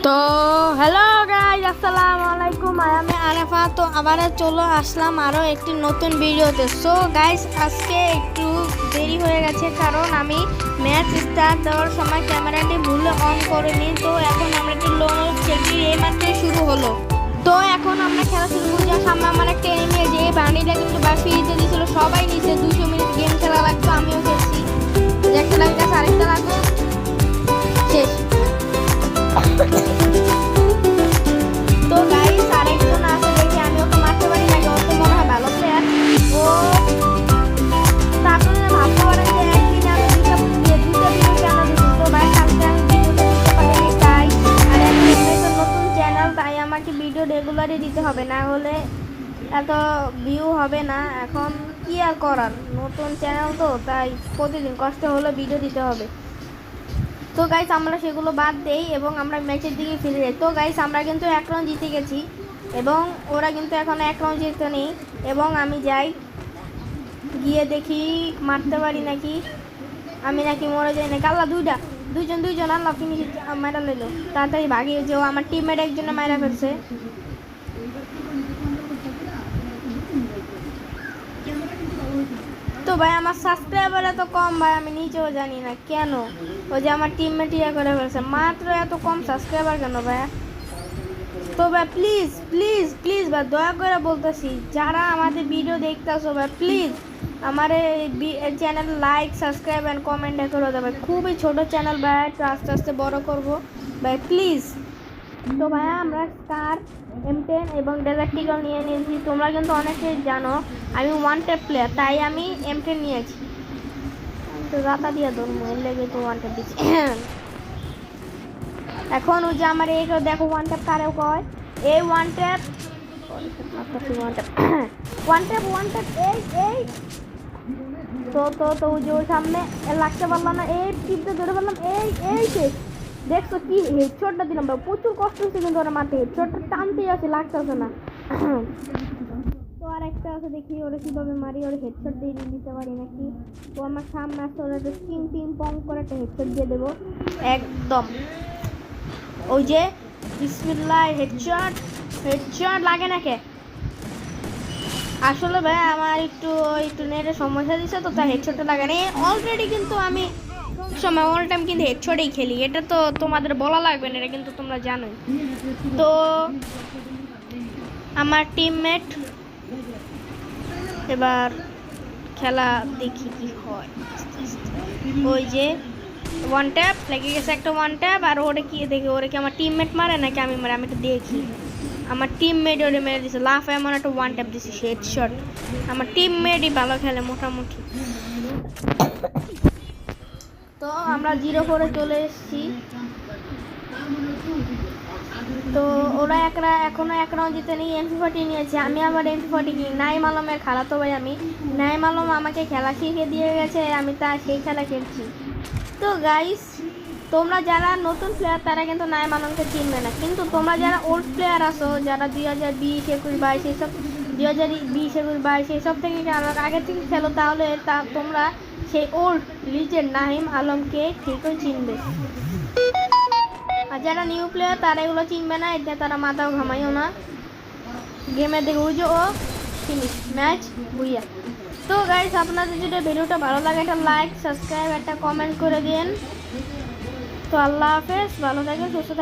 তো hello guys, আসসালামু আলাইকুম। আমি আরাফা। তো আবার চলে আসলাম আরও একটি নতুন ভিডিওতে। সো গাইস, আজকে একটু দেরি হয়ে গেছে কারণ আমি ম্যাচ স্টার্ট দেওয়ার সময় ক্যামেরাটি ভুলে অন করিনি। তো এখন আমরা একটু লোন খেলছি, এইমাত্রই শুরু হলো। তো এখন আমরা খেলা শুরু করছি। সামনে আমার একটা এনিমি, যে বান্ডিটা কিন্তু ফ্রিতে দিয়েছিল, সবাই নিচে 200 মিনিট গেম খেলা লাগতো, আমিও খেলছি। একটা লাগবে, আরেকটা লাগবে, শেষ। তো গাইস, আরেকজন আছে, দেখি আমি ওকে মারতে পারি নাকি। ও তো মনে হয় ভালো প্লেয়ার। ও তারপরে ভাবতে পারেন যে একদিনে আমি দুটো ভিডিও কেন দিচ্ছি। তো ভাই, কালকে আমি ভিডিওটা দিতে পারিনি তাই। আর এখন তো নতুন চ্যানেল, তাই আমাকে ভিডিও রেগুলারই দিতে হবে, না হলে এত ভিউ হবে না। এখন কি আর করার, নতুন চ্যানেল তো, তাই প্রতিদিন কষ্ট হলে ভিডিও দিতে হবে। তো গাইস, আমরা সেগুলো বাদ দেই এবং আমরা ম্যাচের দিকে ফিরে যাই। তো গাইস, আমরা কিন্তু 1 রাউন্ড জিতে গেছি এবং ওরা কিন্তু এখন 1 রাউন্ড জিতে নেই। এবং আমি যাই গিয়ে দেখি মারতে পারি নাকি, আমি নাকি মরে যাই নাকি। আল্লাহ, দুইজন আল্লাহ ফিনিশ মারা নিল। তাড়াতাড়ি ভাগিয়েছে ও, আমার টিমমেট একজনে মারা ফেলছে। তো ভাই, আমার সাবস্ক্রাইবার এত কম ভাই, আমি নিজেও জানি না কেন। ওই যে আমার টিমমেট ইয়ে করে ফেলছে, মাত্র এত কম সাবস্ক্রাইবার কেন ভাইয়া? তো ভাই, প্লিজ প্লিজ প্লিজ ভাই, দয়া করে বলতেছি, যারা আমাদের ভিডিও দেখতেছো ভাই, প্লিজ আমার এই channel like, subscribe and comment করে দেবে। খুবই ছোট চ্যানেল ভাই, একটু আস্তে আস্তে বড় করবো ভাই, প্লিজ। তো ভাইয়া, আমরা স্টার M10 এবং ডেজার্ট ইগল নিয়ে নিয়েছি। তোমরা কিন্তু অনেকেই জানো আমি ওয়ান ট্যাপ প্লেয়ার, তাই আমি M10 নিয়েছি। তো রাতা দিয়ে ধরবো, এর লেগে তো ওয়ান ট্যাপ দিচ্ছি। এখন ওই যে আমার এই দেখো, ওয়ান ট্যাপ কারেও কয়, এই ওয়ান ট্যাপ ওয়ান ট্যাপ এই তো ওই যে ওই সামনে লাগতে পারলাম না, এই টিপতে ধরে পারলাম, এই শেষ। দেখছো কি হেডশটটা দিলাম, প্রচুর কষ্ট হচ্ছে কিন্তু ওরা মারতে, হেডশটটা টানতেই আছে, লাগতেছে না। তো আর একটা আছে, দেখি ওরা কিভাবে মারি, ওরা হেডশট দিয়ে দিতে পারি নাকি। তো আমার সামনে আসছে, ওরা পিং পিং পং করে একটা হেডশট দিয়ে দেবো একদম। ওই যে বিসমিল্লাহ, হেডশট লাগে নাকি? আসলে ভাই, আমার একটু নেটের সমস্যা দিচ্ছে, তো তার হেডশটটা লাগে না। অলরেডি কিন্তু আমি সময় অল টাইম কিন্তু হেডশটেই খেলি, এটা তো তোমাদের বলা লাগবে না, এটা কিন্তু তোমরা জানোই। তো আমার টিমমেট এবার খেলা দেখি কি হয়। ওই যে ওয়ান ট্যাপ লেগে গেছে, একটা ওয়ান ট্যাপ। আর ওরে কি দেখি, ওরে কি আমার টিমমেট মারে নাকি আমি মারে, আমি একটু দেখি। আমার টিমমেট ওরে মেরে দিছে, লাফ এমন একটা ওয়ান ট্যাপ দিছি, হেডশট। আমার টিমমেটই ভালো খেলে মোটামুটি। তো আমরা 0-4-এ চলে এসেছি। তো ওরা এখনো 1 রাউন্ড জিতে নেই, MP40 নিয়েছে। আমি আবার MP40 কিনি, নাইম আলমের খালাতো ভাই আমি। নাইম আলম আমাকে খেলা শিখে দিয়ে গেছে, আমি তা সেই খেলা খেলছি। তো গাইস, তোমরা যারা নতুন প্লেয়ার তারা কিন্তু নাইম আলমকে চিনবে না, কিন্তু তোমরা যারা ওল্ড প্লেয়ার আছো, যারা 2020, 21, 22 এইসব 2020, 21, 22 এইসব থেকে আগে থেকে খেলো, তাহলে তোমরা সেই ওল্ড লিজেন্ড নাইম আলমকে ঠিকই চিনবে। আর যারা নিউ প্লেয়ার তারা এগুলো চিনবে না, এতে তারা মাথাও ঘামাইও না। গেমের দিকে উজো ও ফিনিশ ম্যাচ বুইয়া। তো গাইস, আপনাদের যদি ভিডিওটা ভালো লাগে, একটা লাইক, সাবস্ক্রাইব, একটা কমেন্ট করে দিন। তো আল্লাহ হাফেজ, ভালো থাকেন, সুস্থ থাকেন।